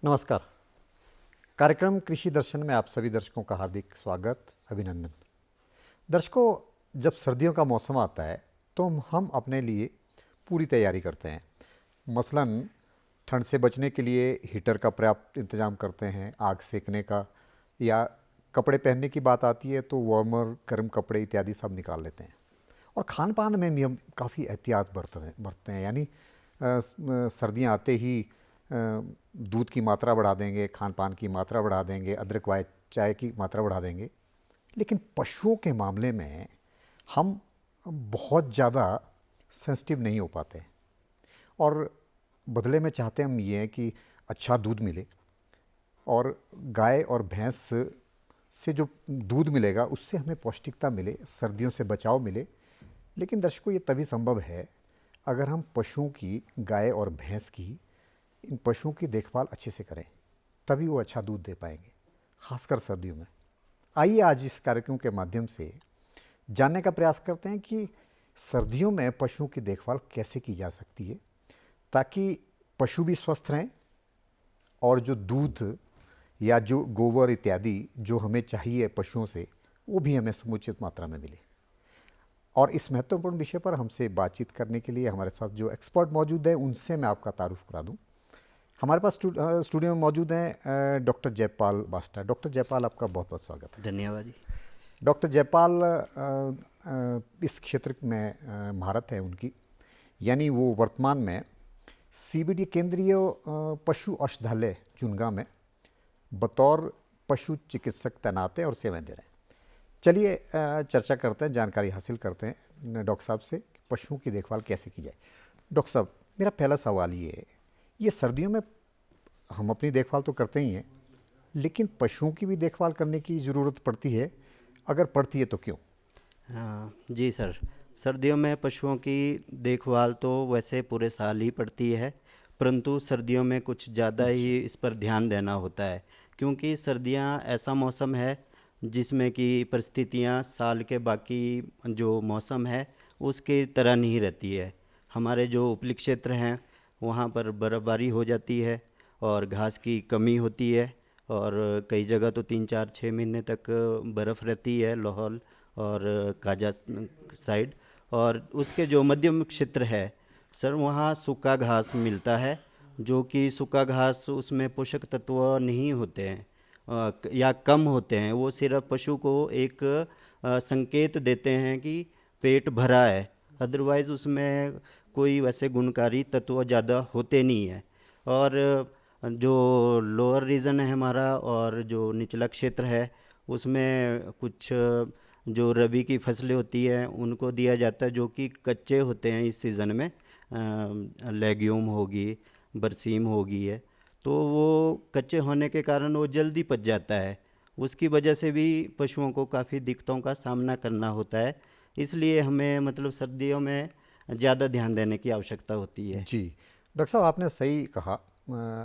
नमस्कार। कार्यक्रम कृषि दर्शन में आप सभी दर्शकों का हार्दिक स्वागत, अभिनंदन। दर्शकों, जब सर्दियों का मौसम आता है तो हम अपने लिए पूरी तैयारी करते हैं। मसलन ठंड से बचने के लिए हीटर का पर्याप्त इंतजाम करते हैं, आग सेकने का, या कपड़े पहनने की बात आती है तो वार्मर, गर्म कपड़े इत्यादि सब निकाल लेते हैं। और खान पान में भी हम काफ़ी एहतियात बरतते हैं, यानी सर्दियाँ आते ही दूध की मात्रा बढ़ा देंगे, खान पान की मात्रा बढ़ा देंगे, अदरक वाय चाय की मात्रा बढ़ा देंगे। लेकिन पशुओं के मामले में हम बहुत ज़्यादा सेंसिटिव नहीं हो पाते, और बदले में चाहते हम ये हैं कि अच्छा दूध मिले, और गाय और भैंस से जो दूध मिलेगा उससे हमें पौष्टिकता मिले, सर्दियों से बचाव मिले। लेकिन दर्शकों, ये तभी संभव है अगर हम पशुओं की, गाय और भैंस की, इन पशुओं की देखभाल अच्छे से करें, तभी वो अच्छा दूध दे पाएंगे, खासकर सर्दियों में। आइए आज इस कार्यक्रम के माध्यम से जानने का प्रयास करते हैं कि सर्दियों में पशुओं की देखभाल कैसे की जा सकती है, ताकि पशु भी स्वस्थ रहें और जो दूध या जो गोबर इत्यादि जो हमें चाहिए पशुओं से, वो भी हमें समुचित मात्रा में मिले। और इस महत्वपूर्ण विषय पर हमसे बातचीत करने के लिए हमारे साथ जो एक्सपर्ट मौजूद हैं, उनसे मैं आपका तारुफ करा दूं। हमारे पास स्टूडियो में मौजूद हैं डॉक्टर जयपाल बास्टा। डॉक्टर जयपाल, आपका बहुत बहुत स्वागत है। धन्यवाद जी। डॉक्टर जयपाल इस क्षेत्र में महारत है उनकी, यानी वो वर्तमान में सीबीडी केंद्रीय पशु औषधालय चुनगा में बतौर पशु चिकित्सक तैनात है और सेवाएं दे रहे हैं। चलिए चर्चा करते हैं, जानकारी हासिल करते हैं डॉक्टर साहब से कि पशुओं की देखभाल कैसे की जाए। डॉक्टर साहब, मेरा पहला सवाल ये है, ये सर्दियों में हम अपनी देखभाल तो करते ही हैं, लेकिन पशुओं की भी देखभाल करने की ज़रूरत पड़ती है। अगर पड़ती है तो क्यों? हाँ जी सर, सर्दियों में पशुओं की देखभाल तो वैसे पूरे साल ही पड़ती है, परंतु सर्दियों में कुछ ज़्यादा ही इस पर ध्यान देना होता है, क्योंकि सर्दियाँ ऐसा मौसम है जिसमें कि परिस्थितियाँ साल के बाकी जो मौसम है उसके तरह नहीं रहती है। हमारे जो उपली क्षेत्र हैं वहाँ पर बर्फ़बारी हो जाती है और घास की कमी होती है, और कई जगह तो 3 4 6 महीने तक बर्फ़ रहती है, लाहौल और काजा साइड। और उसके जो मध्यम क्षेत्र है सर, वहाँ सूखा घास मिलता है, जो कि सूखा घास उसमें पोषक तत्व नहीं होते हैं या कम होते हैं। वो सिर्फ पशु को एक संकेत देते हैं कि पेट भरा है, अदरवाइज़ उसमें कोई वैसे गुणकारी तत्व ज़्यादा होते नहीं है। और जो लोअर रीजन है हमारा और जो निचला क्षेत्र है उसमें कुछ जो रबी की फसलें होती हैं उनको दिया जाता है, जो कि कच्चे होते हैं इस सीज़न में। लेग्यूम होगी, बरसीम होगी है, तो वो कच्चे होने के कारण वो जल्दी पच जाता है। उसकी वजह से भी पशुओं को काफ़ी दिक्कतों का सामना करना होता है, इसलिए हमें मतलब सर्दियों में ज़्यादा ध्यान देने की आवश्यकता होती है। जी, डॉक्टर साहब, आपने सही कहा।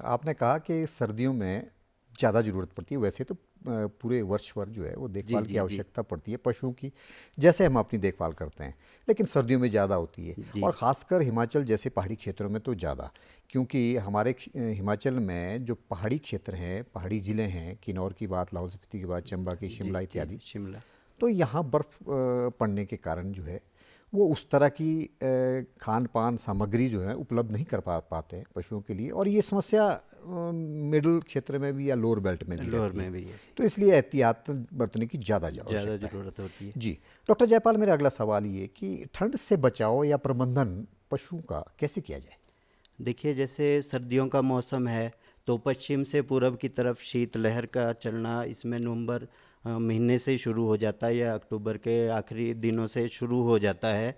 आपने कहा कि सर्दियों में ज़्यादा ज़रूरत पड़ती है। वैसे तो पूरे वर्ष भर जो है वो जी देखभाल की जी जी आवश्यकता पड़ती है पशुओं की, जैसे हम अपनी देखभाल करते हैं, लेकिन सर्दियों में ज़्यादा होती है। जी और ख़ासकर हिमाचल जैसे पहाड़ी क्षेत्रों में तो ज़्यादा, क्योंकि हमारे हिमाचल में जो पहाड़ी क्षेत्र हैं, पहाड़ी ज़िले हैं, किन्नौर की बात, लाहौल स्पीति की बात, चंबा की, जी शिमला जी इत्यादि, शिमला। तो यहाँ बर्फ़ पड़ने के कारण जो है वो उस तरह की खान पान सामग्री जो है उपलब्ध नहीं कर पाते हैं पशुओं के लिए, और ये समस्या मिडिल क्षेत्र में भी या लोअर बेल्ट में भी लोअर रहती है। में भी है, तो इसलिए एहतियात बरतने की ज़्यादा ज़्यादा आवश्यकता है। ज़रूरत होती है। जी, डॉक्टर जयपाल, मेरा अगला सवाल ये कि ठंड से बचाव या प्रबंधन पशुओं का कैसे किया जाए? देखिए, जैसे सर्दियों का मौसम है तो पश्चिम से पूरब की तरफ शीतलहर का चलना इसमें नवंबर महीने से शुरू हो जाता है या अक्टूबर के आखिरी दिनों से शुरू हो जाता है।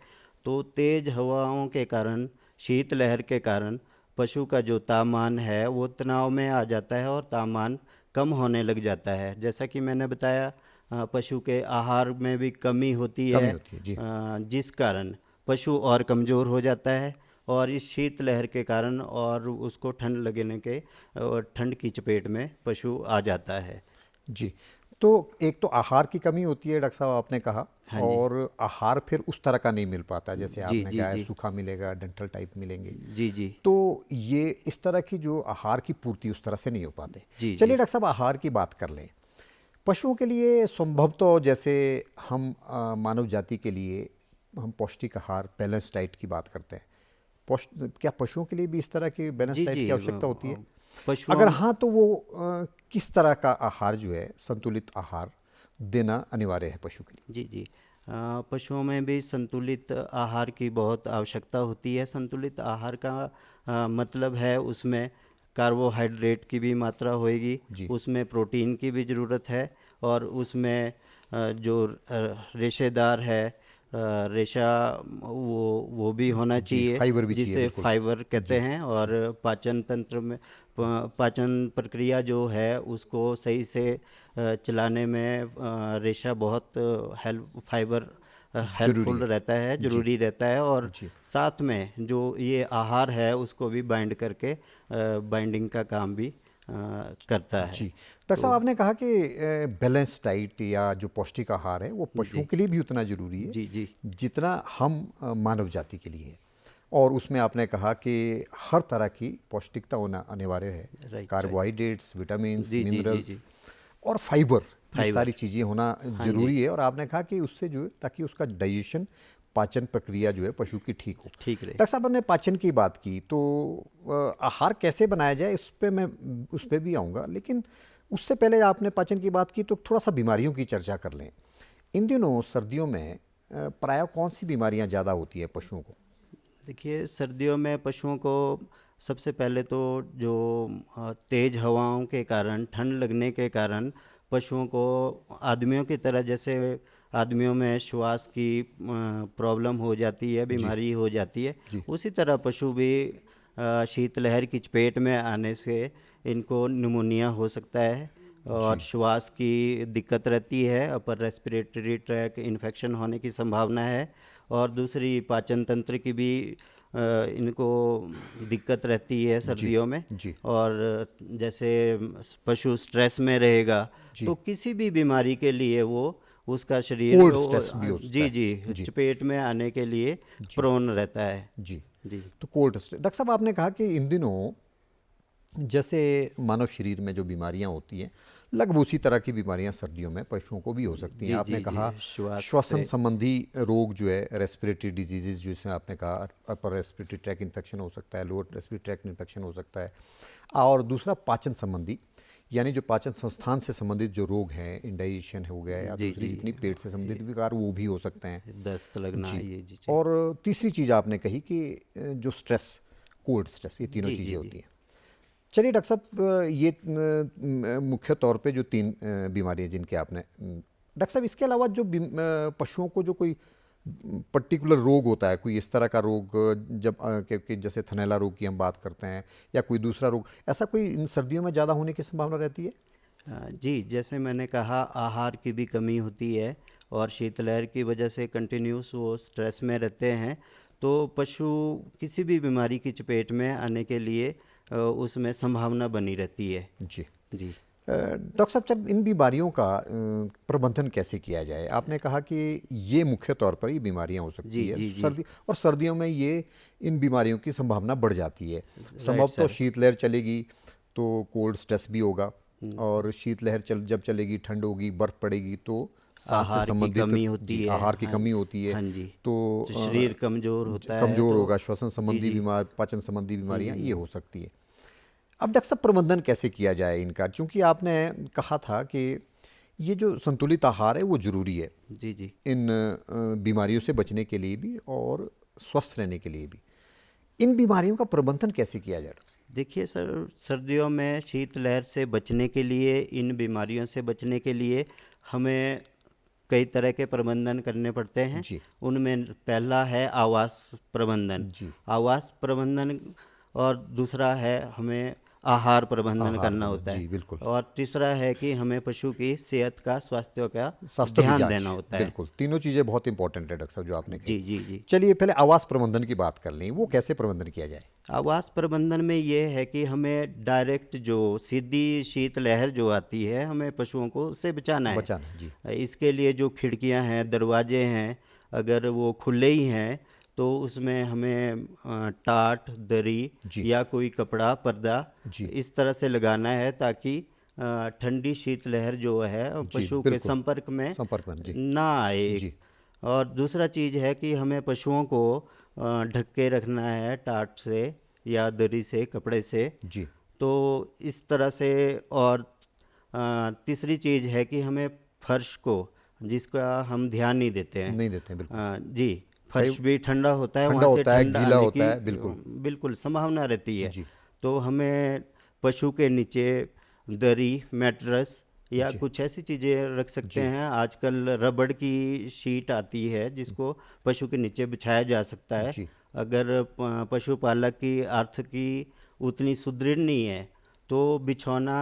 तो तेज़ हवाओं के कारण, शीतलहर के कारण पशु का जो तापमान है वो तनाव में आ जाता है और तापमान कम होने लग जाता है। जैसा कि मैंने बताया, पशु के आहार में भी कमी होती कमी है, होती है जी। जिस कारण पशु और कमज़ोर हो जाता है, और इस शीतलहर के कारण और उसको ठंड लगने के और ठंड की चपेट में पशु आ जाता है। जी, तो एक तो आहार की कमी होती है डॉक्टर साहब, आपने कहा। हाँ जी। और आहार फिर उस तरह का नहीं मिल पाता, जैसे जी आपने जी कहा है जी सूखा मिलेगा, डंठल टाइप मिलेंगे। जी जी तो ये इस तरह की जो आहार की पूर्ति उस तरह से नहीं हो पाते। जी चलिए जी डॉक्टर साहब, आहार की बात कर लें। पशुओं के लिए संभव तो जैसे हम मानव जाति के लिए हम पौष्टिक आहार, बैलेंस डाइट की बात करते हैं। क्या पशुओं के लिए भी इस तरह की बैलेंस जी डाइट जी की आवश्यकता होती है? पशुओं अगर में हाँ, तो वो किस तरह का आहार जो है, संतुलित आहार देना अनिवार्य है पशु के लिए? जी जी पशुओं में भी संतुलित आहार की बहुत आवश्यकता होती है। संतुलित आहार का मतलब है उसमें कार्बोहाइड्रेट की भी मात्रा होएगी, जी उसमें प्रोटीन की भी ज़रूरत है, और उसमें जो रेशेदार है, रेशा, वो भी होना जी, चाहिए, फाइबर भी चाहिए जिसे बिल्कुल। फाइबर कहते जी हैं। जी और पाचन तंत्र में पाचन प्रक्रिया जो है उसको सही से चलाने में रेशा बहुत हेल्प फाइबर जरूरी हेल्पफुल है। रहता है, जी ज़रूरी रहता है। और जी साथ में जो ये आहार है उसको भी बाइंड करके बाइंडिंग का काम भी करता जी। है। डॉक्टर साहब, तो आपने कहा कि बैलेंस डाइट या जो पौष्टिक आहार है वो पशुओं जी के लिए भी उतना जरूरी है जी जी जितना हम मानव जाति के लिए है। और उसमें आपने कहा कि हर तरह की पौष्टिकता होना अनिवार्य है। राइट राइट कार्बोहाइड्रेट्स, विटामिन्स, जी जी जी मिनरल्स जी और फाइबर, ये सारी फाइबर। चीज़ें होना हाँ जी, ज़रूरी है। और आपने कहा कि उससे जो है, ताकि उसका डाइजेशन, पाचन प्रक्रिया जो है पशु की ठीक हो। ठीक रहे। डॉक्टर साहब, हमने पाचन की बात की, तो आहार कैसे बनाया जाए इस पे मैं उस पे भी आऊँगा, लेकिन उससे पहले आपने पाचन की बात की तो थोड़ा सा बीमारियों की चर्चा कर लें। इन दिनों सर्दियों में प्रायः कौन सी बीमारियां ज़्यादा होती है पशुओं को? देखिए, सर्दियों में पशुओं को सबसे पहले तो जो तेज़ हवाओं के कारण, ठंड लगने के कारण पशुओं को आदमियों की तरह, जैसे आदमियों में श्वास की प्रॉब्लम हो जाती है, जी बीमारी हो जाती है, जी उसी तरह पशु भी शीतलहर की चपेट में आने से इनको निमोनिया हो सकता है, और जी श्वास की दिक्कत रहती है, अपर रेस्पिरेटरी ट्रैक इन्फेक्शन होने की संभावना है। और दूसरी पाचन तंत्र की भी इनको दिक्कत रहती है जी सर्दियों में। जी और जैसे पशु स्ट्रेस में रहेगा जी। तो किसी भी बीमारी के लिए वो उसका शरीर कोल्ड स्ट्रेस भी हो सकता जी है। जी जी चपेट में आने के लिए जी प्रोन रहता है। जी। जी तो कोल्ड स्ट्रेस, डॉक्टर साहब आपने कहा कि इन दिनों जैसे मानव शरीर में जो बीमारियां होती हैं, लगभग उसी तरह की बीमारियां सर्दियों में पशुओं को भी हो सकती हैं। जी आपने जी जी कहा श्वास श्वसन से। संबंधी रोग जो है, रेस्पिरेटरी डिजीजेज, जिसमें आपने कहा अपर रेस्पिरेटरी ट्रैक इन्फेक्शन हो सकता है, लोअर रेस्पिरेटरी ट्रैक इन्फेक्शन हो सकता है। और दूसरा पाचन संबंधी, यानी जो पाचन संस्थान से संबंधित जो रोग हैं, इंडाइजेशन हो गया या जी दूसरी जी जितनी पेट से संबंधित विकार, वो भी हो सकते हैं। दस्त लगना, जी। ये जी जी और तीसरी चीज़ आपने कही कि जो स्ट्रेस, कोल्ड स्ट्रेस, ये तीनों जी चीज़ें जी जी होती हैं। चलिए डॉक्टर साहब, ये मुख्य तौर पे जो तीन बीमारियां जिनके आपने डॉक्टर साहब, इसके अलावा जो पशुओं को जो कोई पर्टिकुलर रोग होता है, कोई इस तरह का रोग, जब कि जैसे थनैला रोग की हम बात करते हैं या कोई दूसरा रोग, ऐसा कोई इन सर्दियों में ज़्यादा होने की संभावना रहती है? जी, जैसे मैंने कहा, आहार की भी कमी होती है, और शीतलहर की वजह से कंटिन्यूस वो स्ट्रेस में रहते हैं, तो पशु किसी भी बीमारी की चपेट में आने के लिए उसमें संभावना बनी रहती है। जी। जी डॉक्टर साहब, चल इन बीमारियों का प्रबंधन कैसे किया जाए? आपने कहा कि ये मुख्य तौर पर ये बीमारियां हो जी सकती है जी जी सर्दी, और सर्दियों में ये इन बीमारियों की संभावना बढ़ जाती है। राइट संभव तो सर। शीतलहर चलेगी तो कोल्ड स्ट्रेस भी होगा, और शीतलहर जब चलेगी, ठंड होगी, बर्फ पड़ेगी, तो सांस से आहार की संबंधित, कमी जी, होती है। आहार की हाँ कमी होती है। हाँ जी। तो तो शरीर कमज़ोर होता है कमज़ोर तो। होगा, श्वसन जी संबंधी जी। बीमार, पाचन संबंधी बीमारियां ये हो सकती है। अब डॉक्टर साहब, प्रबंधन कैसे किया जाए इनका? क्योंकि आपने कहा था कि ये जो संतुलित आहार है वो ज़रूरी है जी जी इन बीमारियों से बचने के लिए भी और स्वस्थ रहने के लिए भी। इन बीमारियों का प्रबंधन कैसे किया जाए डॉक्टर देखिए सर, सर्दियों में शीतलहर से बचने के लिए, इन बीमारियों से बचने के लिए हमें कई तरह के प्रबंधन करने पड़ते साहब? हैं। जी उनमें पहला है आवास प्रबंधन। जी आवास प्रबंधन, और दूसरा है हमें आहार प्रबंधन आहार करना प्रबंधन, होता है। जी, बिल्कुल। और तीसरा है कि हमें पशु की सेहत का, स्वास्थ्य का स्वास्थ्य की ध्यान जांच, देना होता है। बिल्कुल। तीनों चीज़ें बहुत इंपॉर्टेंट है डॉक्टर साहब जो आपने कही। जी जी जी। चलिए पहले आवास प्रबंधन की बात कर लें, वो कैसे प्रबंधन किया जाए? आवास प्रबंधन में ये है कि हमें डायरेक्ट जो सीधी शीतलहर जो आती है, हमें पशुओं को उससे बचाना है। बचाना है, जी। इसके लिए जो खिड़कियां हैं, दरवाजे हैं, अगर वो खुले ही हैं तो उसमें हमें टाट, दरी जी। या कोई कपड़ा, पर्दा जी। इस तरह से लगाना है ताकि ठंडी शीतलहर जो है जी, पशु के बिल्कुल। संपर्क में संपर्क में, जी। ना आए। जी। और दूसरा चीज़ है कि हमें पशुओं को ढक के रखना है टाट से या दरी से, कपड़े से। जी। तो इस तरह से। और तीसरी चीज़ है कि हमें फर्श को, जिसका हम ध्यान नहीं देते हैं। नहीं देते हैं, बिल्कुल। जी, कई फर्श भी ठंडा होता है, ठंडा वहाँ से होता है, ठंडा गीला आने होता की है, बिल्कुल। बिल्कुल संभावना रहती है। जी। तो हमें पशु के नीचे दरी, मैट्रेस या जी। कुछ ऐसी चीज़ें रख सकते जी। हैं। आजकल रबड़ की शीट आती है जिसको पशु के नीचे बिछाया जा सकता है। जी। अगर पशुपालक की आर्थिकी उतनी सुदृढ़ नहीं है तो बिछौना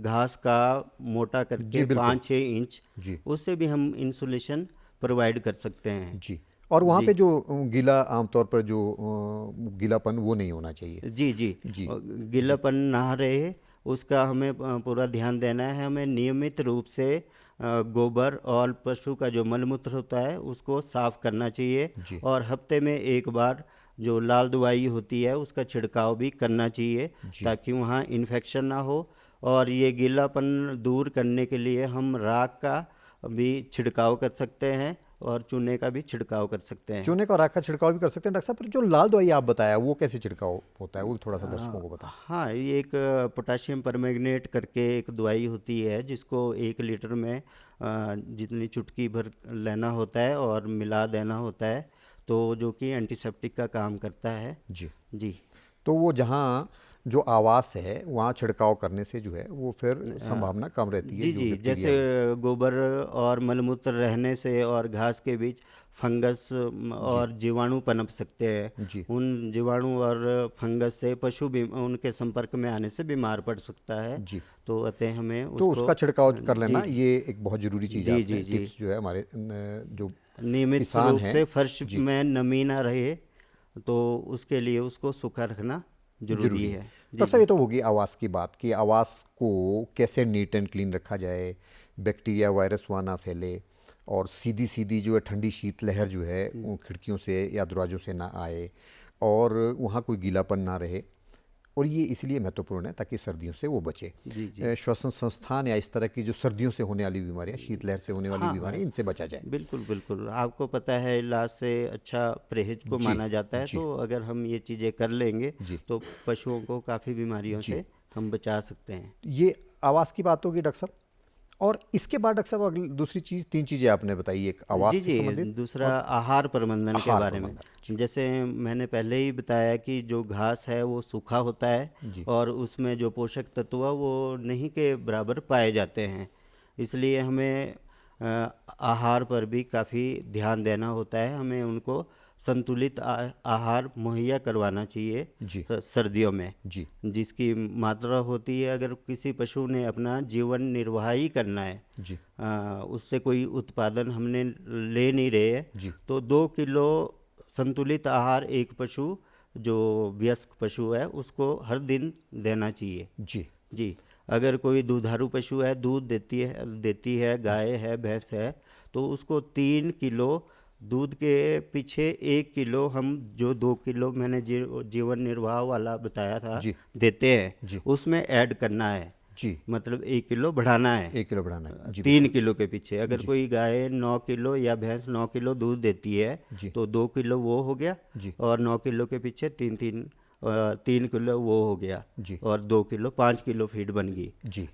घास का मोटा जी, करके बिल्कुल। 5-6 इंच, जी। उससे भी हम इंसुलेशन प्रोवाइड कर सकते हैं। जी। और वहाँ जी पे जो गीला, आमतौर पर जो गीलापन वो नहीं होना चाहिए। जी जी। जी। और जी। गीलापन ना रहे उसका हमें पूरा ध्यान देना है। हमें नियमित रूप से गोबर और पशु का जो मलमूत्र होता है उसको साफ करना चाहिए। जी। और हफ्ते में एक बार जो लाल दवाई होती है उसका छिड़काव भी करना चाहिए जी। ताकि वहाँ इन्फेक्शन ना हो। और ये गीलापन दूर करने के लिए हम राख का भी छिड़काव कर सकते हैं और चूने का भी छिड़काव कर सकते हैं। चूने का और राख का छिड़काव भी कर सकते हैं डॉक्टर साहब, पर जो लाल दवाई आप बताया वो कैसे छिड़काव होता है, वो थोड़ा सा दर्शकों को बताएं। हाँ, ये एक पोटाशियम परमैंगनेट करके एक दवाई होती है जिसको 1 लीटर में जितनी चुटकी भर लेना होता है और मिला देना होता है, तो जो कि एंटीसेप्टिक का काम करता है। जी। जी तो वो जहाँ जो आवास है वहाँ छिड़काव करने से जो है वो फिर संभावना कम रहती है जी जो जी। जैसे बैक्टीरिया है। गोबर और मलमूत्र रहने से और घास के बीच फंगस जी। और जीवाणु पनप सकते हैं। जी। उन जीवाणु और फंगस से पशु भी उनके संपर्क में आने से बीमार पड़ सकता है। जी। तो अतः हमें तो उसको उसका छिड़काव कर जी लेना ये एक बहुत ज़रूरी चीज़ जी आपने जी जी टिप्स जो है हमारे जो नियमित किसान रूप हैं। से फर्श जी। में नमी ना रहे तो उसके लिए उसको सूखा रखना जरूरी जरूरी है। है। जी डॉक्टर साहब जी ये तो होगी आवास की बात कि आवास को कैसे नीट एंड क्लीन रखा जाए, बैक्टीरिया वायरस वहाँ ना फैले, और सीधी सीधी जो है ठंडी शीतलहर जो है वो खिड़कियों से या दरवाजों से ना आए, और वहाँ कोई गीलापन ना रहे। और ये इसलिए महत्वपूर्ण है ताकि सर्दियों से वो बचे। जी जी। श्वसन संस्थान या इस तरह की जो सर्दियों से होने वाली बीमारियाँ, शीतलहर से होने वाली हाँ बीमारियाँ, इनसे बचा जाए। बिल्कुल बिल्कुल। आपको पता है इलाज से अच्छा परहेज को जी। माना जाता है, जी। तो अगर हम ये चीज़ें कर लेंगे जी। तो पशुओं को काफ़ी बीमारियों जी। से हम बचा सकते हैं। ये आवास की बात होगी डॉक्टर साहब। और इसके बाद डॉक्टर साहब अगली दूसरी चीज़, तीन चीज़ें आपने बताई, एक आवास जी से जी। संबंधित दूसरा और आहार प्रबंधन के आहार बारे में। प्रबंधन। जैसे मैंने पहले ही बताया कि जो घास है वो सूखा होता है जी। और उसमें जो पोषक तत्व है वो नहीं के बराबर पाए जाते हैं। इसलिए हमें आहार पर भी काफ़ी ध्यान देना होता है। हमें उनको संतुलित आहार मुहैया करवाना चाहिए जी। सर्दियों में, जी। जिसकी मात्रा होती है। अगर किसी पशु ने अपना जीवन निर्वाह ही करना है, जी। उससे कोई उत्पादन हमने ले नहीं रहे हैं, जी। तो 2 किलो संतुलित आहार एक पशु जो वयस्क पशु है उसको हर दिन देना चाहिए। जी। जी। अगर कोई दुधारू पशु है, दूध देती है गाय है, भैंस है, तो उसको 3 किलो दूध के पीछे 1 किलो हम जो 2 किलो मैंने जीवन निर्वाह वाला बताया था जी। देते हैं, जी। उसमें ऐड करना है। जी। मतलब 1 किलो बढ़ाना है 1 किलो बढ़ाना है। जी, 3 किलो के पीछे। अगर जी। कोई गाय 9 किलो या भैंस 9 किलो दूध देती है जी। तो 2 किलो वो हो गया, जी। और 9 किलो के पीछे 3 किलो वो हो गया, जी। और 2 किलो 5 किलो फीड बन गई। जी।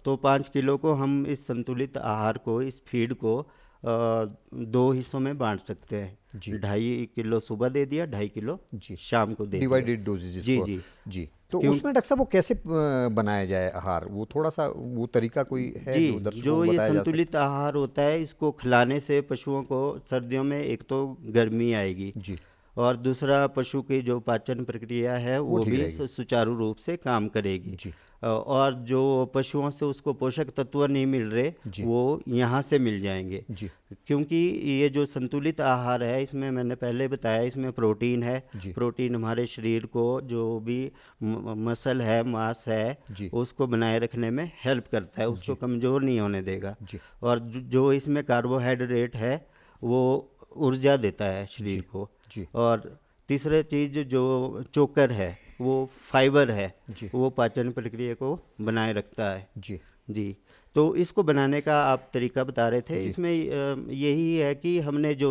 तो 5 किलो को हम इस संतुलित आहार को, इस फीड को 2 हिस्सों में बांट सकते हैं। जी। 2.5 किलो सुबह दे दिया, 2.5 किलो जी। शाम को दे दिया। डिवाइडेड डोजेज जी जिसको। जी। जी। तो क्यों उसमें डॉक्टर साहब वो कैसे बनाया जाए आहार, वो थोड़ा सा वो तरीका कोई है जी, जो दर्शकों जो को ये बताया जा संतुलित आहार होता है इसको खिलाने से पशुओं को सर्दियों में एक तो गर्मी आएगी, सके? जी। और दूसरा पशु की जो पाचन प्रक्रिया है वो ठीक भी रहेगी। सुचारू रूप से काम करेगी। जी। और जो पशुओं से उसको पोषक तत्व नहीं मिल रहे जी। वो यहाँ से मिल जाएंगे। जी। क्योंकि ये जो संतुलित आहार है इसमें मैंने पहले बताया इसमें प्रोटीन है। जी। प्रोटीन हमारे शरीर को जो भी मसल है, मांस है, जी। उसको बनाए रखने में हेल्प करता है, उसको कमज़ोर नहीं होने देगा। जी। और जो इसमें कार्बोहाइड्रेट है वो ऊर्जा देता है शरीर को। जी। और तीसरा चीज़ जो चोकर है वो फाइबर है, जी। वो पाचन प्रक्रिया को बनाए रखता है। जी। जी। तो इसको बनाने का आप तरीका बता रहे थे, इसमें यही है कि हमने जो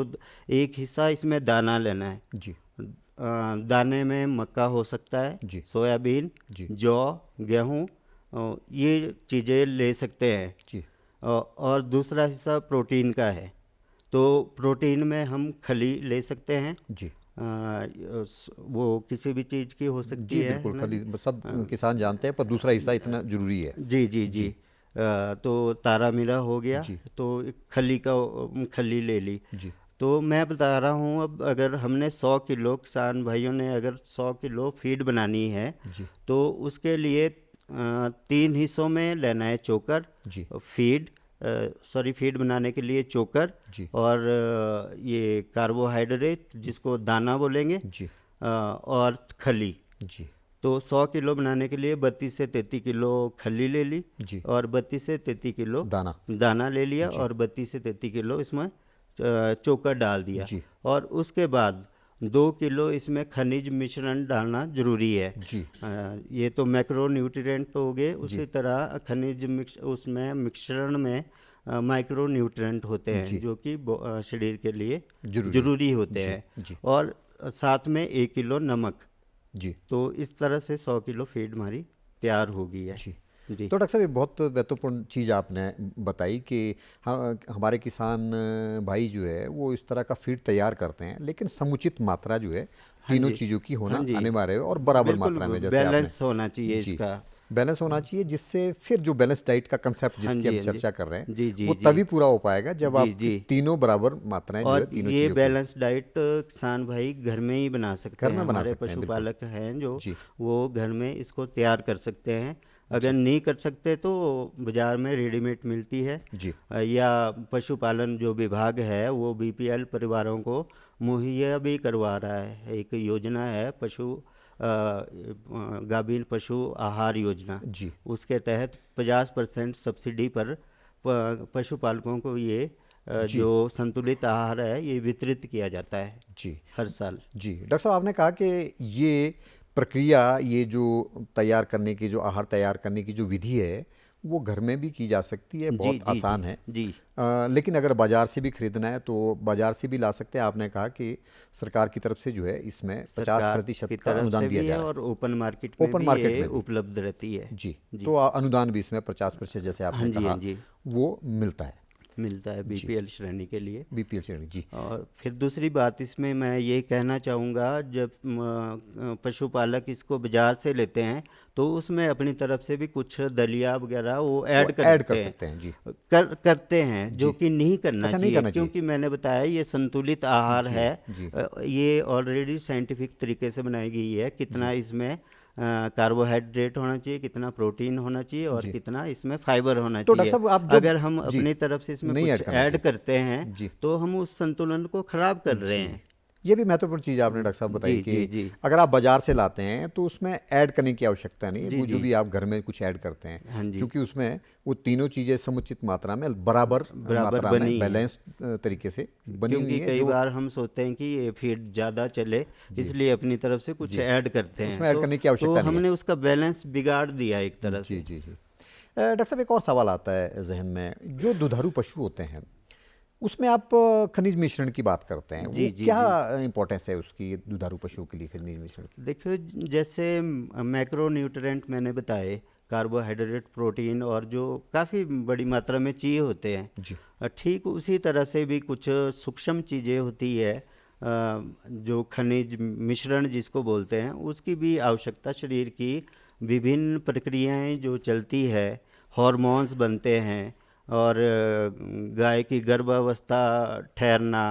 एक हिस्सा इसमें दाना लेना है। जी। दाने में मक्का हो सकता है, जी। सोयाबीन, जी। जौ, गेहूँ, ये चीज़ें ले सकते हैं। जी। और दूसरा हिस्सा प्रोटीन का है, तो प्रोटीन में हम खली ले सकते हैं। जी। वो किसी भी चीज़ की हो सकती जी है बिल्कुल, ना? खली सब किसान जानते हैं, पर दूसरा हिस्सा इतना जरूरी है। जी जी जी। तो तारा मीरा हो गया, जी। तो एक खली ले ली। जी। तो मैं बता रहा हूँ, अब अगर हमने 100 किलो, किसान भाइयों ने अगर 100 किलो फीड बनानी है जी। तो उसके लिए 3 हिस्सों में लेना है चोकर, जी। फीड बनाने के लिए चोकर, जी। और ये कार्बोहाइड्रेट जिसको दाना बोलेंगे, जी। और खली। जी। तो 100 किलो बनाने के लिए 32 से 33 किलो खली ले ली, जी। और 32 से 33 किलो दाना ले लिया, और 32 से 33 किलो इसमें चोकर डाल दिया। जी। और उसके बाद 2 किलो इसमें खनिज मिश्रण डालना जरूरी है। जी। ये तो मैक्रो न्यूट्रिएंट हो गए, उसी तरह उसमें मिश्रण में माइक्रो न्यूट्रिएंट होते हैं जो कि शरीर के लिए जरूरी होते हैं। जी। और साथ में 1 किलो नमक। जी। तो इस तरह से 100 किलो फीड हमारी तैयार हो गई है। जी। जी। तो डॉक्टर साहब, ये बहुत महत्वपूर्ण चीज़ आपने बताई कि हमारे किसान भाई जो है वो इस तरह का फीड तैयार करते हैं, लेकिन समुचित मात्रा जो है तीनों जी। चीज़ों की हाँ होना जी। अनिवार्य है, और बराबर बिल्कुल मात्रा में, जैसे आपने बैलेंस होना चाहिए जी इसका। बैलेंस होना चाहिए, जिससे फिर जो बैलेंस डाइट का कंसेप्ट हाँ जिसकी जी, हम हाँ जी। चर्चा कर रहे हैं जी जी वो जी। तभी पूरा हो पाएगा जब जी आप जी। तीनों बराबर मात्राएं जो है और तीनों ये चीज़ों की बैलेंस डाइट किसान भाई घर में ही बना सकते घर हैं। में बना हमारे सकते हैं, बिल्कुल। पशुपालक हैं जो, जी। वो घर में इसको तैयार कर सकते हैं। अगर नहीं कर सकते तो बाज़ार में रेडीमेड मिलती है। जी। या पशुपालन जो विभाग है वो बीपीएल परिवारों को मुहैया भी करवा रहा है। एक योजना है गाभीन पशु आहार योजना। जी। उसके तहत 50% सब्सिडी पर पशुपालकों को ये जी। जो संतुलित आहार है ये वितरित किया जाता है जी। हर साल। जी डॉक्टर साहब, आपने कहा कि ये प्रक्रिया, ये जो तैयार करने की, जो आहार तैयार करने की जो विधि है वो घर में भी की जा सकती है, जी बहुत जी आसान जी है। जी। लेकिन अगर बाजार से भी खरीदना है तो बाजार से भी ला सकते हैं। आपने कहा कि सरकार की तरफ से जो है इसमें सरकार 50% की का तरफ अनुदान से दिया भी जा है रहा है। और ओपन मार्केट में ओपन भी मार्केट ये में भी उपलब्ध रहती है। जी। जी। तो अनुदान भी इसमें 50% जैसे हाँ आपने जी, हाँ कहा जी। वो मिलता है मिलता है बीपीएल श्रेणी के लिए। बीपीएल श्रेणी। जी। और फिर दूसरी बात इसमें मैं ये कहना चाहूँगा, जब पशुपालक इसको बाज़ार से लेते हैं तो उसमें अपनी तरफ से भी कुछ दलिया वगैरह वो ऐड वो ऐड कर करते हैं। सकते हैं। जी। करते हैं, जो जी। कि नहीं करना अच्छा, नहीं चाहिए, करना चाहिए। क्योंकि मैंने बताया ये संतुलित आहार जी। है। जी। ये ऑलरेडी साइंटिफिक तरीके से बनाई गई है, कितना इसमें कार्बोहाइड्रेट होना चाहिए, कितना प्रोटीन होना चाहिए, और जी। कितना इसमें फाइबर होना तो डॉक्टर चाहिए। साहब, आप जो अगर हम जी अपनी तरफ से इसमें नहीं कुछ ऐड करना ऐड चाहिए। करते हैं जी। तो हम उस संतुलन को खराब कर रहे जी। हैं। ये भी महत्वपूर्ण चीज़ आपने डॉक्टर साहब बताई जी कि जी जी। अगर आप बाजार से लाते हैं तो उसमें ऐड करने की आवश्यकता नहीं है। जी वो जो जी। भी आप घर में कुछ ऐड करते हैं, हाँ जी। क्योंकि उसमें वो तीनों चीज़ें समुचित मात्रा में, बराबर मात्रा बनी में, हैं। बैलेंस तरीके से बनी हुई क्योंकि है। कई जो बार हम सोचते हैं कि ये फीड ज़्यादा चले, इसलिए अपनी तरफ से कुछ जी। ऐड करते हैं, उसमें ऐड करने की आवश्यकता नहीं है। हमने उसका बैलेंस बिगाड़ दिया एक तरह जी से। जी जी। डॉक्टर साहब, एक और सवाल आता है जहन में, जो दुधारू पशु होते हैं उसमें आप खनिज मिश्रण की बात करते हैं, जी वो जी क्या इंपॉर्टेंस है उसकी दुधारू पशुओं के लिए खनिज मिश्रण की? देखिए, जैसे मैक्रो न्यूट्रिएंट मैंने बताए, कार्बोहाइड्रेट, प्रोटीन, और जो काफ़ी बड़ी मात्रा में चाहिए होते हैं, जी। ठीक उसी तरह से भी कुछ सूक्ष्म चीज़ें होती है, जो खनिज मिश्रण जिसको बोलते हैं, उसकी भी आवश्यकता शरीर की विभिन्न प्रक्रियाएं जो चलती है, हार्मोन्स बनते हैं, और गाय की गर्भावस्था ठहरना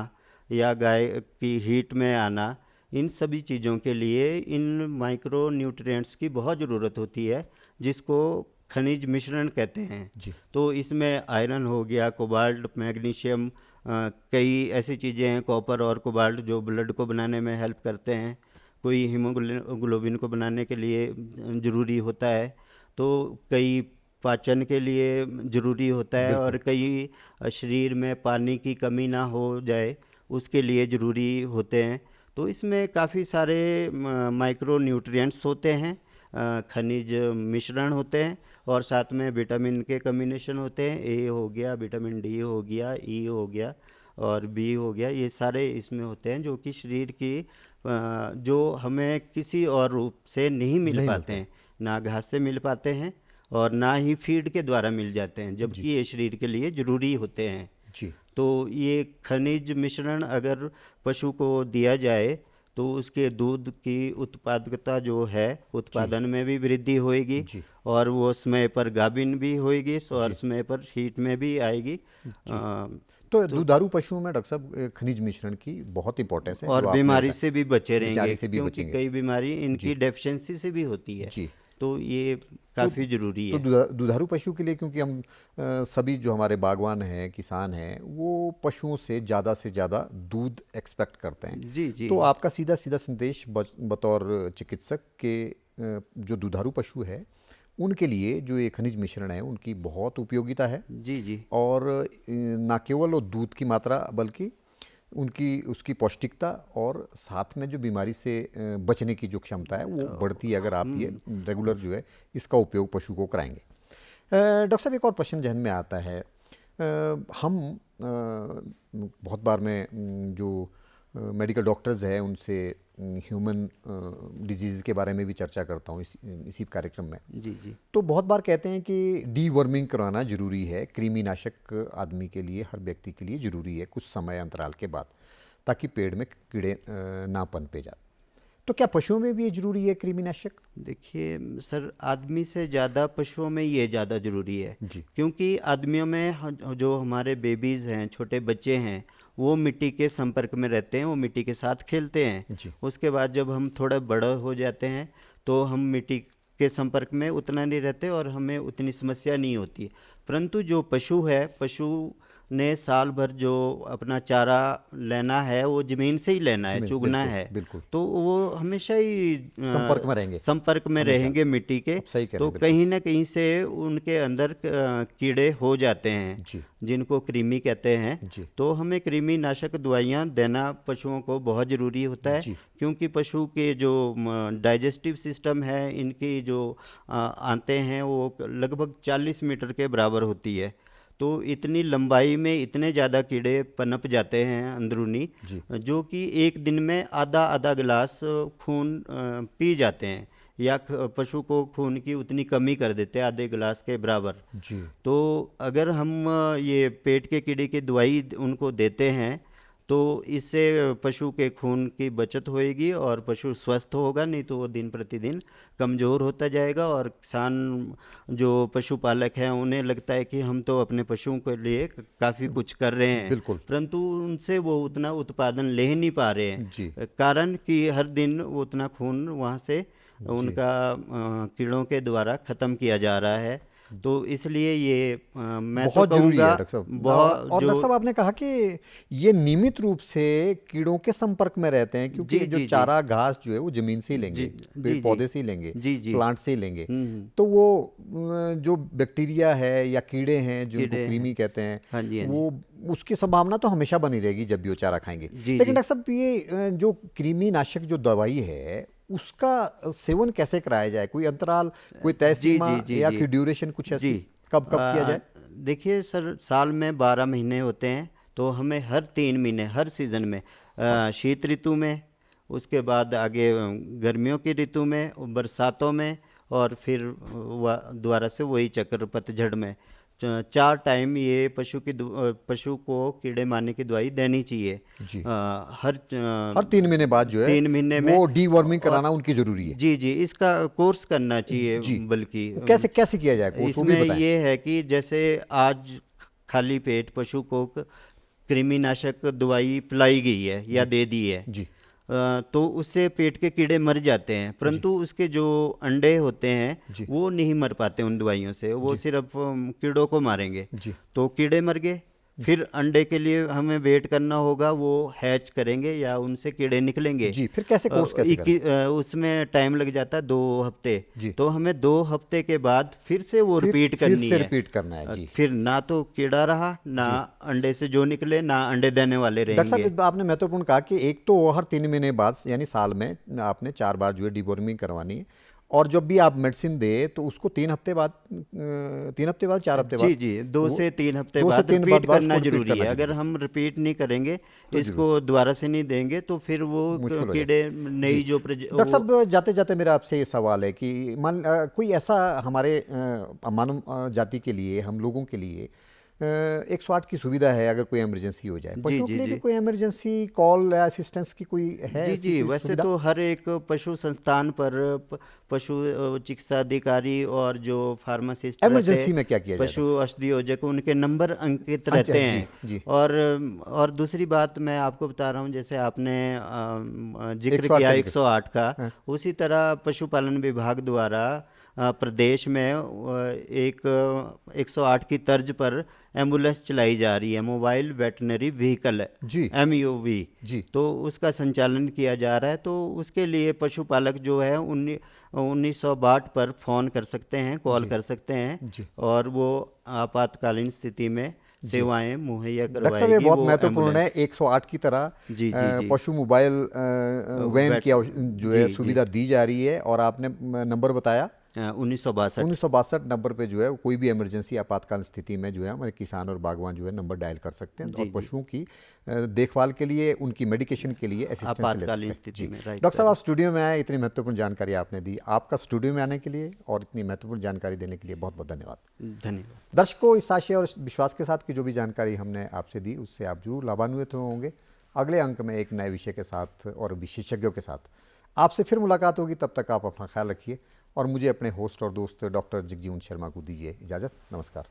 या गाय की हीट में आना, इन सभी चीज़ों के लिए इन माइक्रो न्यूट्रिएंट्स की बहुत ज़रूरत होती है, जिसको खनिज मिश्रण कहते हैं। जी। तो इसमें आयरन हो गया, कोबाल्ट, मैग्नीशियम, कई ऐसी चीज़ें हैं, कॉपर और कोबाल्ट, जो ब्लड को बनाने में हेल्प करते हैं। कोई हीमोग्लोबिन को बनाने के लिए ज़रूरी होता है, तो कई पाचन के लिए ज़रूरी होता है, और कई शरीर में पानी की कमी ना हो जाए उसके लिए ज़रूरी होते हैं। तो इसमें काफ़ी सारे माइक्रो न्यूट्रिएंट्स होते हैं, खनिज मिश्रण होते हैं, और साथ में विटामिन के कम्बिनेशन होते हैं। ए हो गया, विटामिन डी हो गया, ई हो गया और बी हो गया, ये सारे इसमें होते हैं, जो कि शरीर की जो हमें किसी और रूप से नहीं मिल पाते हैं, ना घास से मिल पाते हैं और ना ही फीड के द्वारा मिल जाते हैं, जबकि ये शरीर के लिए ज़रूरी होते हैं। जी। तो ये खनिज मिश्रण अगर पशु को दिया जाए तो उसके दूध की उत्पादकता जो है, उत्पादन में भी वृद्धि होएगी, जी। और वो समय पर गाभिन भी होएगी और समय पर हीट में भी आएगी। तो दुधारू पशुओं में डॉक्टर साहब खनिज मिश्रण की बहुत इंपॉर्टेंस है, और जो आपने बीमारी बताया। से भी बचे रहेंगे, बीमारी से भी क्योंकि बचेंगे। कई बीमारी इनकी डेफिशिएंसी से भी होती है। जी। तो ये काफ़ी ज़रूरी तो है। दुधारू पशु के लिए, क्योंकि हम सभी जो हमारे बागवान हैं, किसान हैं, वो पशुओं से ज़्यादा दूध एक्सपेक्ट करते हैं। जी जी तो आपका सीधा सीधा संदेश बतौर चिकित्सक के जो दुधारू पशु है उनके लिए जो ये खनिज मिश्रण है उनकी बहुत उपयोगिता है। जी जी और ना केवल वो दूध की मात्रा, बल्कि उनकी उसकी पौष्टिकता और साथ में जो बीमारी से बचने की जो क्षमता है वो बढ़ती है, अगर आप ये रेगुलर जो है इसका उपयोग पशु को कराएंगे। डॉक्टर साहब, एक और प्रश्न जहन में आता है। हम बहुत बार में जो मेडिकल डॉक्टर्स हैं उनसे ह्यूमन डिजीज़ के बारे में भी चर्चा करता हूँ इसी कार्यक्रम में। जी जी तो बहुत बार कहते हैं कि डीवर्मिंग कराना ज़रूरी है, कृमिनाशक आदमी के लिए, हर व्यक्ति के लिए ज़रूरी है कुछ समय अंतराल के बाद, ताकि पेड़ में कीड़े ना पनपे जाए। तो क्या पशुओं में भी ये ज़रूरी है कृमिनाशक? देखिए सर, आदमी से ज़्यादा पशुओं में ये ज़्यादा ज़रूरी है, जी। क्योंकि आदमियों में जो हमारे बेबीज़ हैं, छोटे बच्चे हैं, वो मिट्टी के संपर्क में रहते हैं, वो मिट्टी के साथ खेलते हैं। जी। उसके बाद जब हम थोड़ा बड़ा हो जाते हैं तो हम मिट्टी के संपर्क में उतना नहीं रहते और हमें उतनी समस्या नहीं होती। परंतु जो पशु है, पशु ने साल भर जो अपना चारा लेना है वो ज़मीन से ही लेना है, चुगना बिल्कुल, है। बिल्कुल। तो वो हमेशा ही संपर्क में रहेंगे। संपर्क में हमेशा। रहेंगे मिट्टी के। आप सही कह रहे तो हैं, बिल्कुल। कहीं ना कहीं से उनके अंदर कीड़े हो जाते हैं, जी। जिनको कृमि कहते हैं। जी। तो हमें कृमि नाशक दवाइयाँ देना पशुओं को बहुत ज़रूरी होता है, जी। क्योंकि पशु के जो डाइजेस्टिव सिस्टम है, इनकी जो आंतें हैं वो लगभग 40 मीटर के बराबर होती है। तो इतनी लंबाई में इतने ज़्यादा कीड़े पनप जाते हैं अंदरूनी, जी। जो कि एक दिन में आधा आधा गिलास खून पी जाते हैं, या पशु को खून की उतनी कमी कर देते हैं, आधे गिलास के बराबर। जी। तो अगर हम ये पेट के कीड़े की दवाई उनको देते हैं तो इससे पशु के खून की बचत होएगी और पशु स्वस्थ होगा, नहीं तो वो दिन प्रतिदिन कमज़ोर होता जाएगा। और किसान जो पशुपालक हैं उन्हें लगता है कि हम तो अपने पशुओं के लिए काफ़ी कुछ कर रहे हैं, बिल्कुल। परंतु उनसे वो उतना उत्पादन ले नहीं पा रहे हैं। जी। कारण कि हर दिन वो उतना खून वहाँ से उनका कीड़ों के द्वारा ख़त्म किया जा रहा है। तो इसलिए ये मैं बहुत तो जरूरी है कहूँगा डॉक्टर साहब। बहुत और डॉक्टर साहब, आपने कहा कि ये नियमित रूप से कीड़ों के संपर्क में रहते हैं, क्योंकि जी, जो जी, चारा घास जो है वो जमीन से ही लेंगे, जी, पेड़ जी, पौधे से ही लेंगे, जी, जी। प्लांट से ही लेंगे। तो वो जो बैक्टीरिया है या कीड़े हैं जिनको कीड़े हैं। कृमि कहते हैं, हाँ जी, हाँ जी। वो उसकी संभावना तो हमेशा बनी रहेगी जब भी वो चारा खाएंगे। जी, लेकिन जी। डॉक्टर साहब, ये जो कृमि नाशक जो दवाई है उसका सेवन कैसे कराया जाए? कोई अंतराल, कोई तय जी, सीमा जी, जी, या जी। फिर ड्यूरेशन कुछ ऐसी? जी। कब कब किया जाए? देखिए सर, साल में 12 महीने होते हैं, तो हमें हर 3 महीने, हर सीज़न में, शीत ऋतु में, उसके बाद आगे गर्मियों की ऋतु में, बरसातों में, और फिर दोबारा से वही चक्र पतझड़ में, 4 टाइम ये पशु को कीड़े मारने की दवाई देनी चाहिए। जी। हर हर 3 महीने बाद जो है 3 महीने में वो डीवर्मिंग कराना उनकी जरूरी है। जी जी, इसका कोर्स करना चाहिए। जी। बल्कि वो कैसे कैसे किया जाए कोर्स, वो भी इसमें बताएं। ये है कि जैसे आज खाली पेट पशु को कृमिनाशक दवाई पिलाई गई है या दे दी है, जी। तो उससे पेट के कीड़े मर जाते हैं, परंतु उसके जो अंडे होते हैं वो नहीं मर पाते उन दवाइयों से, वो सिर्फ कीड़ों को मारेंगे। जी। तो कीड़े मर गए, फिर अंडे के लिए हमें वेट करना होगा, वो हैच करेंगे या उनसे कीड़े निकलेंगे। जी, फिर कैसे कोर्स कैसे करें? उसमें टाइम लग जाता है 2 हफ्ते। जी। तो हमें 2 हफ्ते के बाद फिर से वो रिपीट फिर करनी से है। रिपीट करना है। जी। फिर ना तो कीड़ा रहा, ना अंडे से जो निकले, ना अंडे देने वाले डॉक्टर रहेंगे। साहब, आपने महत्वपूर्ण कहा कि एक तो हर 3 महीने बाद यानी साल में आपने 4 बार जो है डिवॉर्मिंग करवानी है, और जब भी आप मेडिसिन दे तो उसको 3 हफ्ते बाद 3 हफ्ते बाद 4 हफ्ते बाद जी, 2 से 3 हफ्ते 2 से बाद 3 रिपीट बाद करना उसको रिपीट जरूरी करना है। अगर जरूरी हम रिपीट नहीं करेंगे, तो इसको दोबारा से नहीं देंगे, तो फिर वो मुश्किल हो कीड़े नई जो डॉक्टर साहब, जाते जाते मेरा आपसे ये सवाल है कि कोई ऐसा हमारे मानव जाति के लिए, हम लोगों के लिए 108 की सुविधा है अगर कोई इमरजेंसी हो जाए, जी, पशुओं के जी, लिए भी जी। कोई इमरजेंसी कॉल या असिस्टेंस की कोई है जी, ऐसी जी, कोई वैसे सुविधा? तो हर एक पशु संस्थान पर पशु चिकित्सा अधिकारी और जो फार्मासिस्ट रहते इमरजेंसी हैं, में क्या किया जाए पशु डॉक्टर औषधियोजक, उनके नंबर अंकित साहब? रहते जी, हैं। जी। और दूसरी बात मैं आपको बता रहा हूँ, जैसे आपने जिक्र 108 किया का जिक्र। 108 का, हाँ। उसी तरह पशुपालन विभाग द्वारा प्रदेश में एक 108 की तर्ज पर एम्बुलेंस चलाई जा रही है, मोबाइल वेटनरी व्हीकल, जी। MUV। जी। तो उसका संचालन किया जा रहा है। तो उसके लिए पशुपालक जो है 1962 पर फ़ोन कर सकते हैं, कॉल कर सकते हैं, जी। और वो आपातकालीन स्थिति में सेवाएं मुहैया डॉक्टर साहब, ये करवाएगी बहुत वो महत्वपूर्ण है। एम्बुलेंस। 108 की तरह जी, जी, जी। पशु मोबाइल वैन वेट की जो है जी, जी। सुविधा दी जा रही है, और आपने नंबर बताया 1962। 1962 नंबर पे जो है कोई भी इमरजेंसी आपातकाल स्थिति में जो है हमारे किसान और बागवान जो है नंबर डायल कर सकते हैं, और पशुओं की देखभाल के लिए, उनकी मेडिकेशन के लिए असिस्टेंस ले आपातकालीन सकते हैं। स्थिति में, राइट डॉक्टर सर। साहब, आप स्टूडियो में आए, इतनी महत्वपूर्ण जानकारी आपने दी। आपका स्टूडियो में आने के लिए और इतनी महत्वपूर्ण जानकारी देने के लिए बहुत बहुत धन्यवाद। धन्यवाद। दर्शकों, इस आशय और विश्वास के साथ की जो भी जानकारी हमने आपसे दी, उससे आप जरूर लाभान्वित होंगे। अगले अंक में एक नए विषय के साथ और विशेषज्ञों के साथ आपसे फिर मुलाकात होगी। तब तक आप अपना ख्याल रखिए, और मुझे अपने होस्ट और दोस्त डॉक्टर जगजीवन शर्मा को दीजिए इजाज़त। नमस्कार।